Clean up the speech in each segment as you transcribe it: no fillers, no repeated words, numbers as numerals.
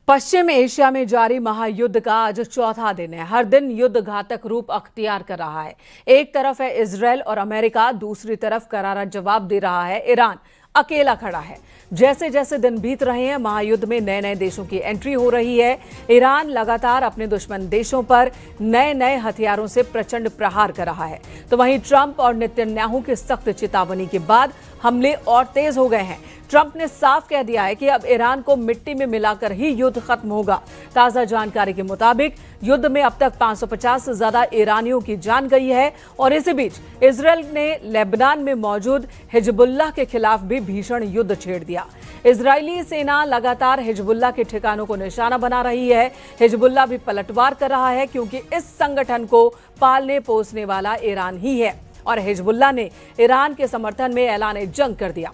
पश्चिम Asia में जारी महायुद्ध का आज चौथा दिन है। हर दिन युद्ध घातक रूप अख्तियार कर रहा है। एक तरफ है इजरायल और अमेरिका, दूसरी तरफ करारा जवाब दे रहा है ईरान अकेला खड़ा है। जैसे जैसे दिन बीत रहे हैं, महायुद्ध में नए नए देशों की एंट्री हो रही है। ईरान लगातार अपने दुश्मन देशों पर नए नए हथियारों से प्रचंड प्रहार कर रहा है, तो वहीं ट्रंप और नेतन्याहू की सख्त चेतावनी के बाद हमले और तेज हो गए हैं। ट्रंप ने साफ कह दिया है कि अब ईरान को मिट्टी में मिलाकर ही युद्ध खत्म होगा। ताजा जानकारी के मुताबिक युद्ध में अब तक 550 से ज्यादा ईरानियों की जान गई है और इसी बीच इजरायल ने लेबनान में मौजूद हिजबुल्लाह के खिलाफ भी भीषण युद्ध छेड़ दिया। इजरायली सेना लगातार हिजबुल्लाह के ठिकानों को निशाना बना रही है। हिजबुल्लाह भी पलटवार कर रहा है क्योंकि इस संगठन को पालने पोसने वाला ईरान ही है और हिजबुल्लाह ने ईरान के समर्थन में ऐलान जंग कर दिया।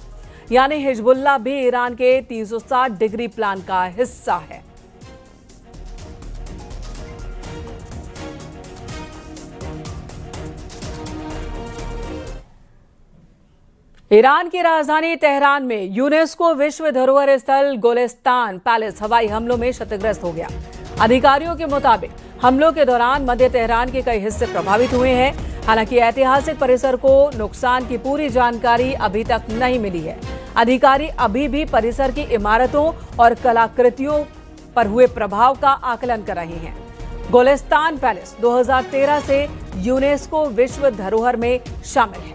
यानी हिजबुल्लाह भी ईरान के 360 डिग्री प्लान का हिस्सा है। ईरान की राजधानी तेहरान में यूनेस्को विश्व धरोहर स्थल गोलिस्तान पैलेस हवाई हमलों में क्षतिग्रस्त हो गया। अधिकारियों के मुताबिक हमलों के दौरान मध्य तेहरान के कई हिस्से प्रभावित हुए हैं। हालांकि ऐतिहासिक परिसर को नुकसान की पूरी जानकारी अभी तक नहीं मिली है। अधिकारी अभी भी परिसर की इमारतों और कलाकृतियों पर हुए प्रभाव का आकलन कर रहे हैं। गोलिस्तान पैलेस 2013 से यूनेस्को विश्व धरोहर में शामिल है।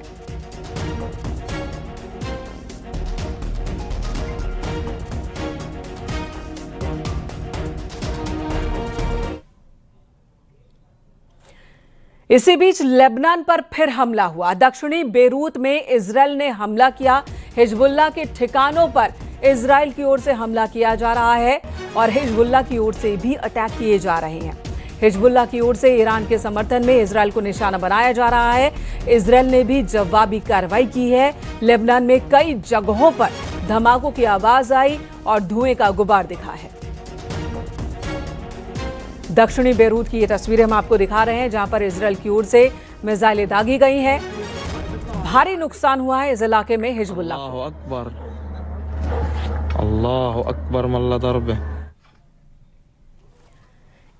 इसी बीच लेबनान पर फिर हमला हुआ। दक्षिणी बेरूत में इजरायल ने हमला किया। हिजबुल्लाह के ठिकानों पर इजरायल की ओर से हमला किया जा रहा है और हिजबुल्लाह की ओर से भी अटैक किए जा रहे हैं। हिजबुल्लाह की ओर से ईरान के समर्थन में इजरायल को निशाना बनाया जा रहा है। इजरायल ने भी जवाबी कार्रवाई की है। लेबनान में कई जगहों पर धमाकों की आवाज आई और धुएं का गुबार दिखा है। दक्षिणी बेरूत की ये तस्वीरें हम आपको दिखा रहे हैं, जहां पर इजरायल की ओर से मिसाइलें दागी गई हैं। भारी नुकसान हुआ है इस इलाके में हिजबुल्लाह को। अल्लाहु अकबर, अल्लाहु अकबर मल्ला दरबे।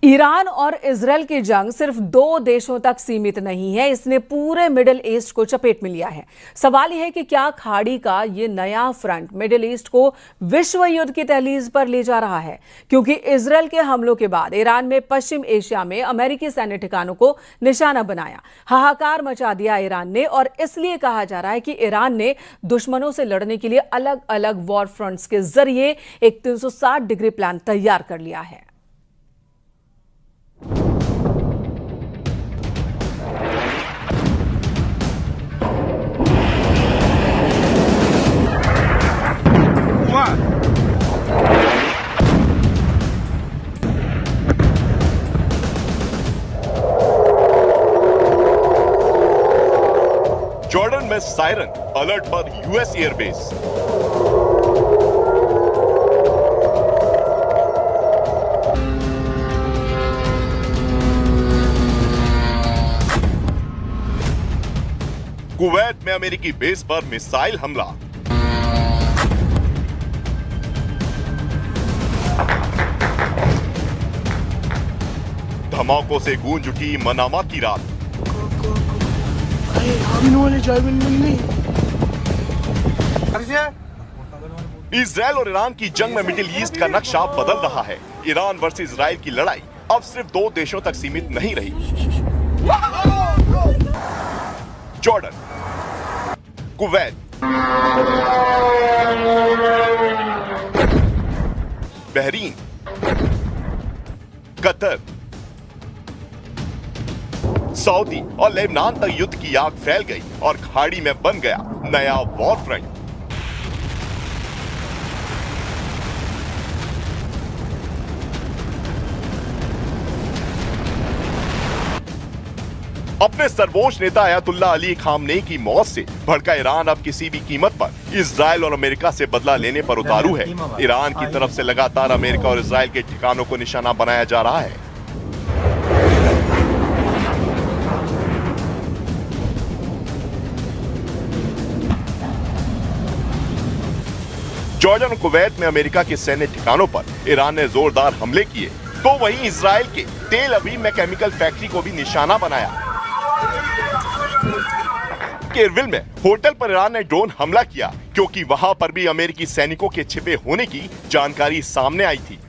ईरान और इजरायल की जंग सिर्फ दो देशों तक सीमित नहीं है, इसने पूरे मिडिल ईस्ट को चपेट में लिया है। सवाल यह है कि क्या खाड़ी का ये नया फ्रंट मिडिल ईस्ट को विश्व युद्ध की दहलीज पर ले जा रहा है, क्योंकि इजरायल के हमलों के बाद ईरान में पश्चिम एशिया में अमेरिकी सैन्य ठिकानों को निशाना बनाया, हाहाकार मचा दिया ईरान ने। और इसलिए कहा जा रहा है कि ईरान ने दुश्मनों से लड़ने के लिए अलग अलग वॉर फ्रंट्स के जरिए एक 360 डिग्री प्लान तैयार कर लिया है। जॉर्डन में सायरन अलर्ट पर यूएस एयरबेस। कुवैत में अमेरिकी बेस पर मिसाइल हमला। धमाकों से गूंज उठी मनामा की रात। इजरायल और ईरान की जंग में मिडिल ईस्ट का नक्शा बदल रहा है। ईरान वर्सेस इजरायल की लड़ाई अब सिर्फ दो देशों तक सीमित नहीं रही। Jordan, Kuwait, Bahrain, Qatar, Saudi और लेबनान तक युद्ध की आग फैल गई और खाड़ी में बन गया नया वॉर फ्रंट। अपने सर्वोच्च नेता अयतुल्लाह अली खामनेई की मौत से भड़का ईरान अब किसी भी कीमत पर इजरायल और अमेरिका से बदला लेने पर उतारू है। ईरान की तरफ से लगातार अमेरिका और इजरायल के ठिकानों को निशाना बनाया जा रहा है। जॉर्डन और कुवैत में अमेरिका के सैन्य ठिकानों पर ईरान ने जोरदार हमले किए, तो वहीं इजराइल के तेल अवीव में केमिकल फैक्ट्री को भी निशाना बनाया। केरविल में होटल पर ईरान ने ड्रोन हमला किया, क्योंकि वहां पर भी अमेरिकी सैनिकों के छिपे होने की जानकारी सामने आई थी।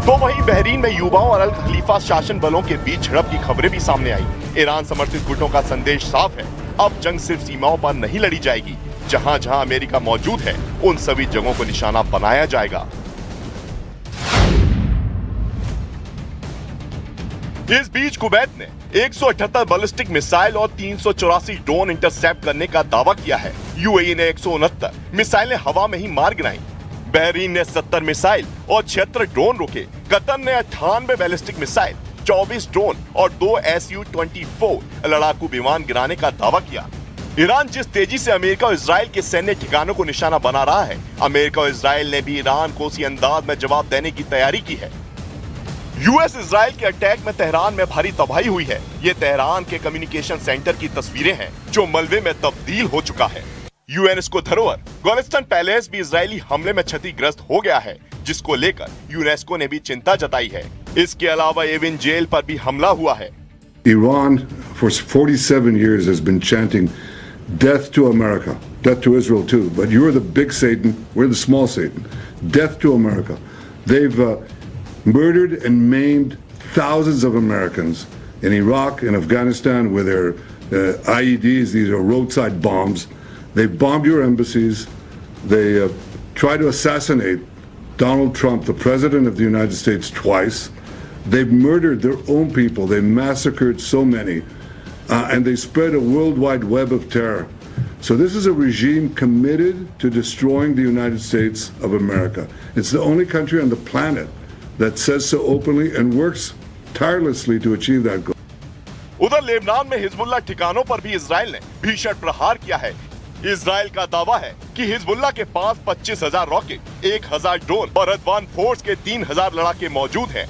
तो वहीं बहरीन में युवाओं और अल खलीफा शासन बलों के बीच झड़प की खबरें भी सामने आई। ईरान समर्थित गुटों का संदेश साफ है, अब जंग सिर्फ सीमाओं पर नहीं लड़ी जाएगी, जहां जहां अमेरिका मौजूद है उन सभी जगहों को निशाना बनाया जाएगा। इस बीच कुवैत ने 178 बैलिस्टिक मिसाइल और 384 ड्रोन इंटरसेप्ट करने का दावा किया है। यूएई ने 169 मिसाइलें हवा में ही मार गिराई। बहरीन ने 70 मिसाइल और 76 ड्रोन रोके। कतर ने 98 बैलिस्टिक मिसाइल, 24 ड्रोन और 2 Su-24 लड़ाकू विमान गिराने का दावा किया। ईरान जिस तेजी से अमेरिका और इजराइल के सैन्य ठिकानों को निशाना बना रहा है, अमेरिका और इजराइल ने भी ईरान को उसी अंदाज में जवाब देने की तैयारी की है। यूएस इजराइल के अटैक में तेहरान में भारी तबाही हुई है। ये तेहरान के कम्युनिकेशन सेंटर की तस्वीरें हैं, जो मलबे में तब्दील हो चुका है। यूनेस्को धरोहर गोलिस्तान पैलेस भी इजरायली हमले में क्षतिग्रस्त हो गया है, जिसको लेकर यूनेस्को ने भी चिंता जताई है। इसके अलावा एविन जेल पर भी हमला हुआ है। Iran for 47 years has been chanting death to America, death to Israel too, but you're the big Satan, we're the small Satan. Death to America. They've murdered and maimed thousands of Americans in Iraq and Afghanistan with their IEDs. These are roadside bombs. They bombed your embassies. They tried to assassinate Donald Trump, the President of the United States, twice. They've murdered their own people. They massacred so many. And they spread a worldwide web of terror. So this is a regime committed to destroying the United States of America. It's the only country on the planet that says so openly and works tirelessly to achieve that goal. उधर Lebanon में Hezbollah ठिकानों पर भी Israel ने भीषण प्रहार किया है। इजराइल का दावा है कि हिजबुल्लाह के पास 25,000 रॉकेट, 1,000 ड्रोन और अदवान फोर्स के 3,000 लड़ाके मौजूद हैं।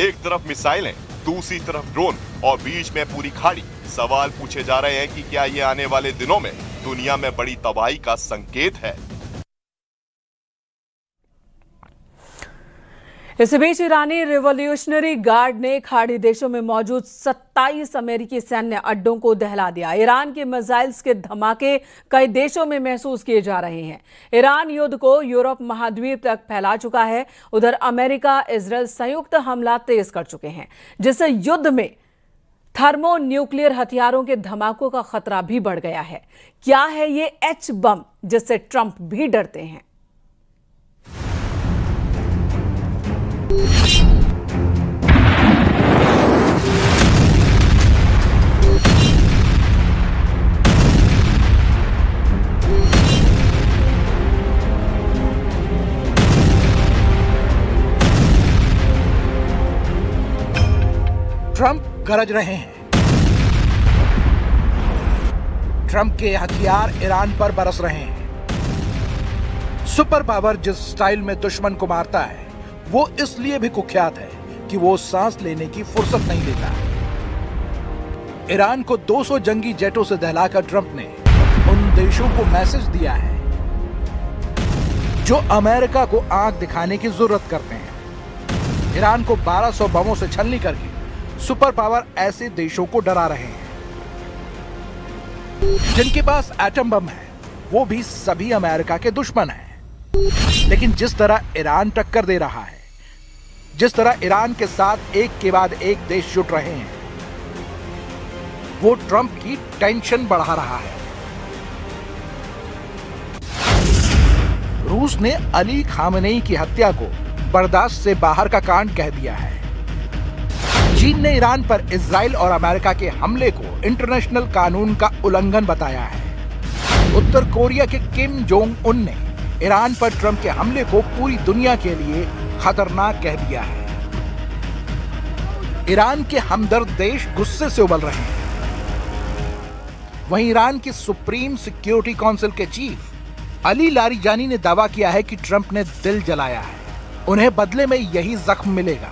एक तरफ मिसाइलें, दूसरी तरफ ड्रोन और बीच में पूरी खाड़ी। सवाल पूछे जा रहे हैं कि क्या ये आने वाले दिनों में दुनिया में बड़ी तबाही का संकेत है। इस बीच ईरानी रिवॉल्यूशनरी गार्ड ने खाड़ी देशों में मौजूद 27 अमेरिकी सैन्य अड्डों को दहला दिया। ईरान के मिसाइल्स के धमाके कई देशों में महसूस किए जा रहे हैं। ईरान युद्ध को यूरोप महाद्वीप तक फैला चुका है। उधर अमेरिका इजराइल संयुक्त हमला तेज कर चुके हैं, जिससे युद्ध में थर्मो न्यूक्लियर हथियारों के धमाकों का खतरा भी बढ़ गया है। क्या है ये एच बम जिससे ट्रंप भी डरते हैं? ट्रंप गरज रहे हैं। ट्रंप के हथियार ईरान पर बरस रहे हैं। सुपर पावर जिस स्टाइल में दुश्मन को मारता है, वो इसलिए भी कुख्यात है कि वो सांस लेने की फुर्सत नहीं देता। ईरान को 200 जंगी जेटों से दहलाकर ट्रंप ने उन देशों को मैसेज दिया है जो अमेरिका को आंख दिखाने की जरूरत करते हैं। ईरान को 1200 बमों से छलनी करके सुपर पावर ऐसे देशों को डरा रहे हैं जिनके पास एटम बम है, वो भी सभी अमेरिका के दुश्मन हैं। लेकिन जिस तरह ईरान टक्कर दे रहा है, जिस तरह ईरान के साथ एक के बाद एक देश जुट रहे हैं, वो ट्रंप की टेंशन बढ़ा रहा है। रूस ने अली खामनेई की हत्या को बर्दाश्त से बाहर का कांड कह दिया है। चीन ने ईरान पर इजराइल और अमेरिका के हमले को इंटरनेशनल कानून का उल्लंघन बताया है। उत्तर कोरिया के किम जोंग उन ने ईरान पर ट्रंप के हमले को पूरी दुनिया के लिए खतरनाक कह दिया है। ईरान के हमदर्द देश गुस्से से उबल रहे हैं। वहीं ईरान के सुप्रीम सिक्योरिटी काउंसिल के चीफ अली लारिजानी ने दावा किया है कि ट्रंप ने दिल जलाया है, उन्हें बदले में यही जख्म मिलेगा।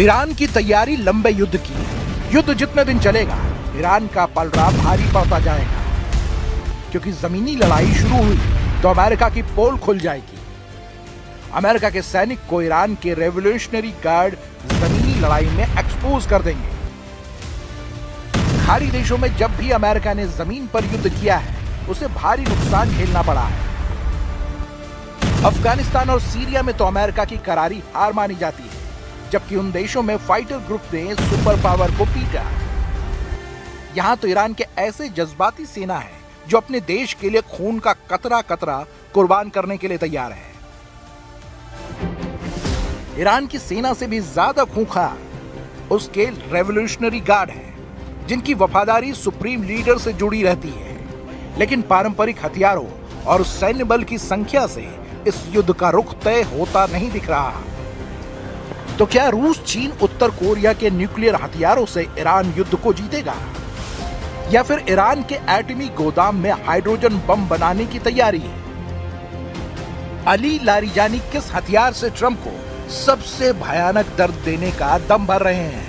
ईरान की तैयारी लंबे युद्ध की है। युद्ध जितने दिन चलेगा ईरान का पलड़ा भारी पड़ता जाएगा, क्योंकि जमीनी लड़ाई शुरू हुई तो अमेरिका की पोल खुल जाएगी। अमेरिका के सैनिक को ईरान के रेवोल्यूशनरी गार्ड जमीनी लड़ाई में एक्सपोज कर देंगे। खाड़ी देशों में जब भी अमेरिका ने जमीन पर युद्ध किया है उसे भारी नुकसान झेलना पड़ा है। अफगानिस्तान और सीरिया में तो अमेरिका की करारी हार मानी जाती है, जबकि उन देशों में फाइटर ग्रुप ने सुपर पावर को पीटा। यहां तो ईरान के ऐसे जज्बाती सेना है जो अपने देश के लिए खून का कतरा कतरा कुर्बान करने के लिए तैयार है। ईरान की सेना से भी ज्यादा खूंखार उसके रेवोल्यूशनरी गार्ड हैं, जिनकी वफादारी सुप्रीम लीडर से जुड़ी रहती है। लेकिन पारंपरिक हथियारों और सैन्य बल की संख्या से इस युद्ध का रुख तय होता नहीं दिख रहा। तो क्या रूस, चीन, उत्तर कोरिया के न्यूक्लियर हथियारों से ईरान युद्ध को जीतेगा, या फिर ईरान के एटमी गोदाम में हाइड्रोजन बम बनाने की तैयारी है? अली लारिजानी किस हथियार से ट्रंप को सबसे भयानक दर्द देने का दम भर रहे हैं?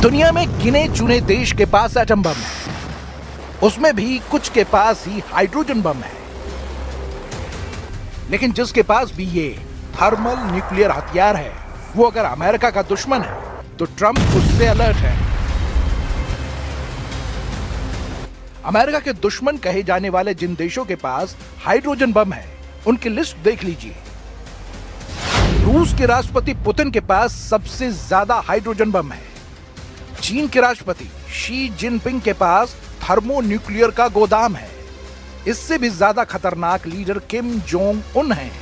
दुनिया में गिने चुने देश के पास एटम बम है, उसमें भी कुछ के पास ही हाइड्रोजन बम है। लेकिन जिसके पास भी ये थर्मल न्यूक्लियर हथियार है, वो अगर अमेरिका का दुश्मन है तो ट्रंप उससे अलर्ट है। अमेरिका के दुश्मन कहे जाने वाले जिन देशों के पास हाइड्रोजन बम है उनकी लिस्ट देख लीजिए। रूस के राष्ट्रपति पुतिन के पास सबसे ज्यादा हाइड्रोजन बम है। चीन के राष्ट्रपति शी जिनपिंग के पास थर्मो न्यूक्लियर का गोदाम है। इससे भी ज्यादा खतरनाक लीडर किम जोंग उन हैं,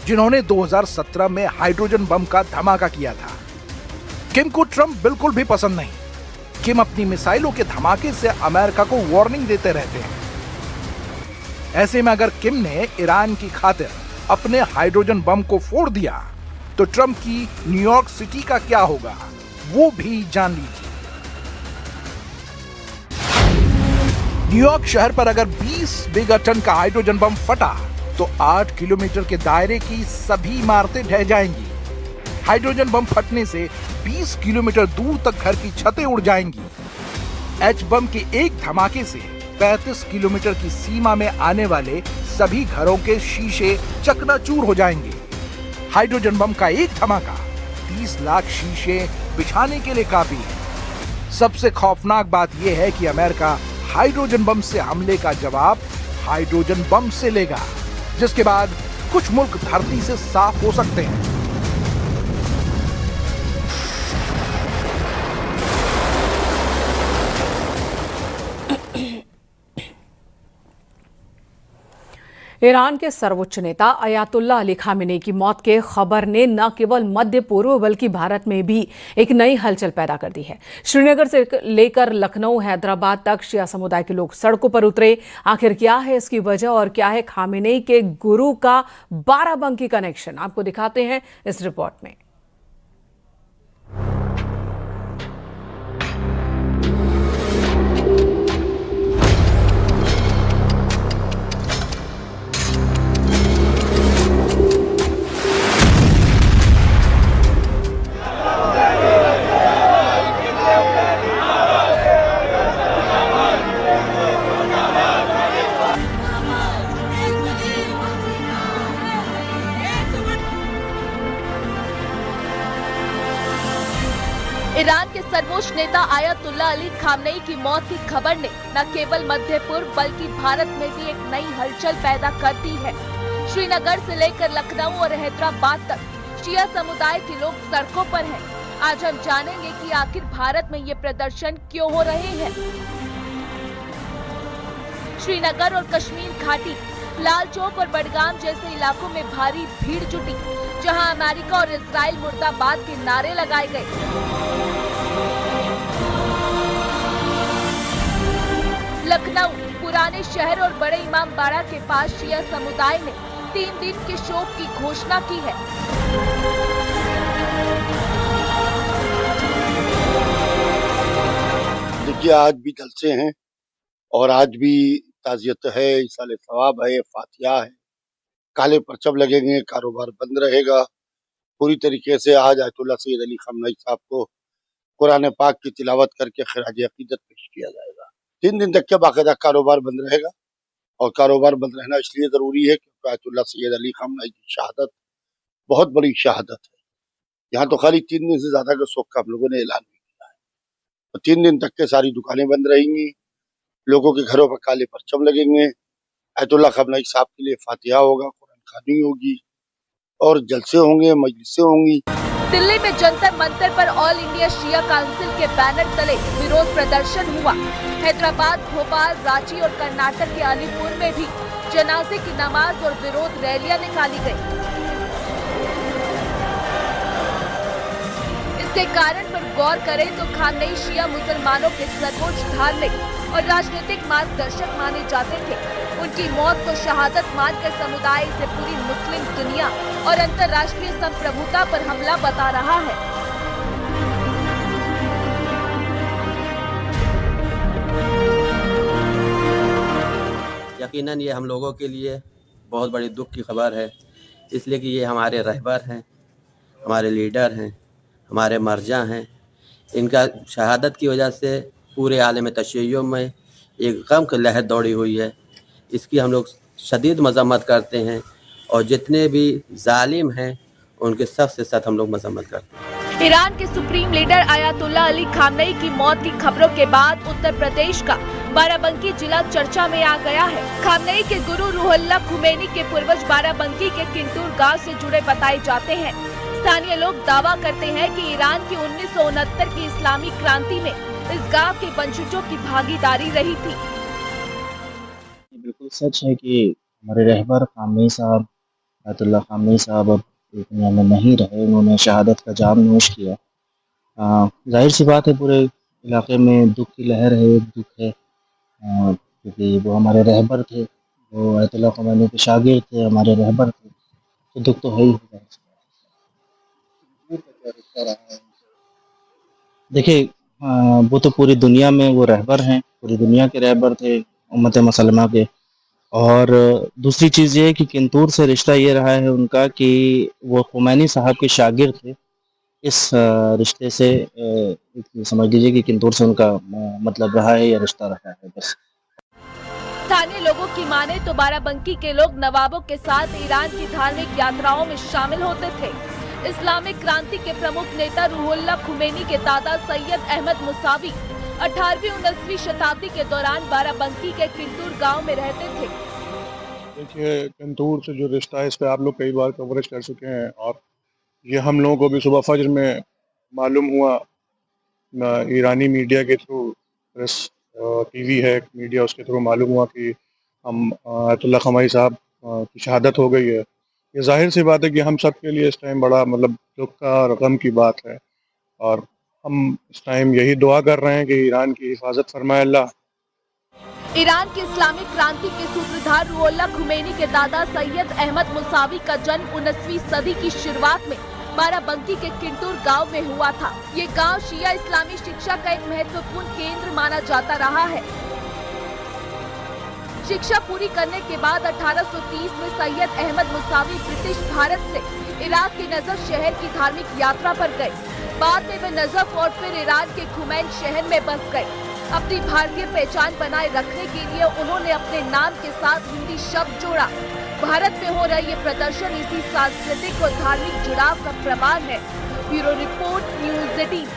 जिन्होंने 2017 में हाइड्रोजन बम का धमाका किया था। किम को ट्रंप बिल्कुल भी पसंद नहीं। किम अपनी मिसाइलों के धमाके से अमेरिका को वार्निंग देते रहते हैं। ऐसे में अगर किम ने ईरान की खातिर अपने हाइड्रोजन बम को फोड़ दिया तो ट्रंप की न्यूयॉर्क सिटी का क्या होगा, वो भी जान लीजिए। न्यूयॉर्क शहर पर अगर 20 मेगाटन का हाइड्रोजन बम फटा तो 8 किलोमीटर के दायरे की सभी इमारतें ढह जाएंगी। हाइड्रोजन बम फटने से 20 किलोमीटर दूर तक घर की छतें उड़ जाएंगी। एच बम के एक धमाके से 35 किलोमीटर की सीमा में आने वाले सभी घरों के शीशे चकनाचूर हो जाएंगे। हाइड्रोजन बम का एक धमाका 30 लाख शीशे बिछाने के लिए काफी है। सबसे खौफनाक बात यह है कि अमेरिका हाइड्रोजन बम से हमले का जवाब हाइड्रोजन बम से लेगा, जिसके बाद कुछ मुल्क धरती से साफ हो सकते हैं। ईरान के सर्वोच्च नेता अयातुल्ला अली खामेनी की मौत के खबर ने न केवल मध्य पूर्व बल्कि भारत में भी एक नई हलचल पैदा कर दी है। श्रीनगर से लेकर लखनऊ, हैदराबाद तक शिया समुदाय के लोग सड़कों पर उतरे। आखिर क्या है इसकी वजह और क्या है खामेनी के गुरु का बाराबंकी कनेक्शन, आपको दिखाते हैं इस रिपोर्ट में। ईरान के सर्वोच्च नेता आयतुल्ला अली खामनेई की मौत की खबर ने न केवल मध्य पूर्व बल्कि भारत में भी एक नई हलचल पैदा कर दी है। श्रीनगर से लेकर लखनऊ और हैदराबाद तक शिया समुदाय के लोग सड़कों पर हैं। आज हम जानेंगे कि आखिर भारत में ये प्रदर्शन क्यों हो रहे हैं। श्रीनगर और कश्मीर घाटी, लाल चौक और बडगाम जैसे इलाकों में भारी भीड़ जुटी, जहां अमेरिका और इजराइल मुर्दाबाद के नारे लगाए गए। लखनऊ, पुराने शहर और बड़े इमाम बाड़ा के पास शिया समुदाय ने 3 दिन के शोक की घोषणा की है। देखिए, आज भी जलसे हैं और आज भी ताज़ियत है, इसाले सवाब है, फातिहा है, काले परचम लगेंगे, कारोबार बंद रहेगा। पूरी तरीके से आज आयतुल्लाह सैयद अली खामनेई साहब को कुरान पाक की तिलावत करके खिराज अकीदत पेश किया जाएगा। 3 दिन तक के बाकायदा कारोबार बंद रहेगा और कारोबार बंद रहना इसलिए ज़रूरी है क्योंकि आयतुल्लाह सैयद अली खामनेई की शहादत बहुत बड़ी शहादत है। यहाँ तो खाली 3 दिन से ज़्यादा का शोक का हम लोगों ने ऐलान भी किया है। तो 3 दिन तक के सारी दुकानें बंद रहेंगी, लोगों के घरों पर काले परचम लगेंगे, आयतुल्लाह खामनेई साहब के लिए फातिहा होगा, कुरान खानी होगी और जलसे होंगे, मजलिसें होंगी। दिल्ली में जंतर मंतर पर ऑल इंडिया शिया काउंसिल के बैनर तले विरोध प्रदर्शन हुआ। हैदराबाद, भोपाल, रांची और कर्नाटक के अलीपुर में भी जनाजे की नमाज और विरोध रैलियां निकाली गई। इसके कारण पर गौर करें तो खामनेई शिया मुसलमानों के सर्वोच्च धार्मिक और राजनीतिक मार्गदर्शक माने जाते थे। उनकी मौत को शहादत मानकर समुदाय से पूरी मुस्लिम दुनिया और अंतर्राष्ट्रीय संप्रभुता पर हमला बता रहा है। यकीनन ये हम लोगों के लिए बहुत बड़ी दुख की खबर है, इसलिए कि ये हमारे रहबर हैं, हमारे लीडर हैं, हमारे मर्जा हैं। इनका शहादत की वजह से पूरे आलम तशय्युअ में एक गम की लहर दौड़ी हुई है। इसकी हम लोग शदीद मजम्मत करते हैं और जितने भी जालिम हैं उनके सबसे साथ हम लोग मजम्मत करते हैं। ईरान के supreme leader Ayatollah Ali Khamenei की मौत की खबरों के बाद उत्तर प्रदेश का बाराबंकी जिला चर्चा में आ गया है। खामनेई के गुरु रूहुल्लाह खुमैनी के पूर्वज बाराबंकी के किंतूर गांव से जुड़े बताए जाते हैं। स्थानीय लोग दावा करते हैं कि ईरान की 1969 की इस्लामी क्रांति में इस गांव के वंशजों की भागीदारी रही थी। बिल्कुल सच है कि हमारे रहबर खामनेई साहब, आयतुल्लाह खामनेई साहब अब इस दुनिया में नहीं रहे। उन्होंने शहादत का जाम नोश किया। जाहिर सी बात है, पूरे इलाके में दुख की लहर है, दुख है, क्योंकि वो हमारे रहबर थे, वो आयतुल्लाह खुमैनी के शागिर्द थे, हमारे रहबर थे, तो दुख तो है ही। देखिए, वो तो पूरी दुनिया में वो रहबर हैं, पूरी दुनिया के रहबर थे उम्मत मुसलमा के। और दूसरी चीज़ ये है कि किंतूर से रिश्ता ये रहा है उनका कि वो खुमैनी साहब के शागिर्द थे। इस रिश्ते से समझ लीजिए कि किंतूर से उनका मतलब रहा है या रिश्ता रहा है बस। स्थानीय लोगों की माने तो बाराबंकी के लोग नवाबों के साथ ईरान की धार्मिक यात्राओं में शामिल होते थे। इस्लामिक क्रांति के प्रमुख नेता रूहुल्लाह खुमैनी के दादा सैयद अहमद मुसावी 18वीं-19वीं शताब्दी के दौरान बाराबंकी के किंतूर गांव में रहते थे। देखिए, किंतूर से जो रिश्ता है इस पे आप लोग कई बार कवरेज कर चुके हैं और ये हम लोगों को भी सुबह फज्र में मालूम हुआ, ईरानी मीडिया के थ्रू, प्रेस टीवी है मीडिया, उसके थ्रू मालूम हुआ कि हम आयतुल्लाह खामनेई साहब की शहादत हो गई है। ये जाहिर सी बात है कि हम सब के लिए इस टाइम बड़ा मतलब दुख का और गम की बात है और हम इस टाइम यही दुआ कर रहे हैं कि ईरान की हिफाजत फरमाए अल्लाह। ईरान की इस्लामिक क्रांति के सूत्रधार रूहुल्लाह खुमैनी के दादा सैयद अहमद मुसावी का जन्म 19वीं सदी की शुरुआत में बाराबंकी के किंतूर गांव में हुआ था। ये गांव शिया इस्लामी शिक्षा का एक महत्वपूर्ण केंद्र माना जाता रहा है। शिक्षा पूरी करने के बाद 1830 में सैयद अहमद मुसावी ब्रिटिश भारत से इराक के नजफ शहर की धार्मिक यात्रा पर गए। बाद में वे नजफ और फिर ईरान के खुमैन शहर में बस गए। अपनी भारतीय पहचान बनाए रखने के लिए उन्होंने अपने नाम के साथ हिंदी शब्द जोड़ा। भारत में हो रहा ये प्रदर्शन इसी सांस्कृतिक और धार्मिक जुड़ाव का प्रमाण है। Bureau report, news 18।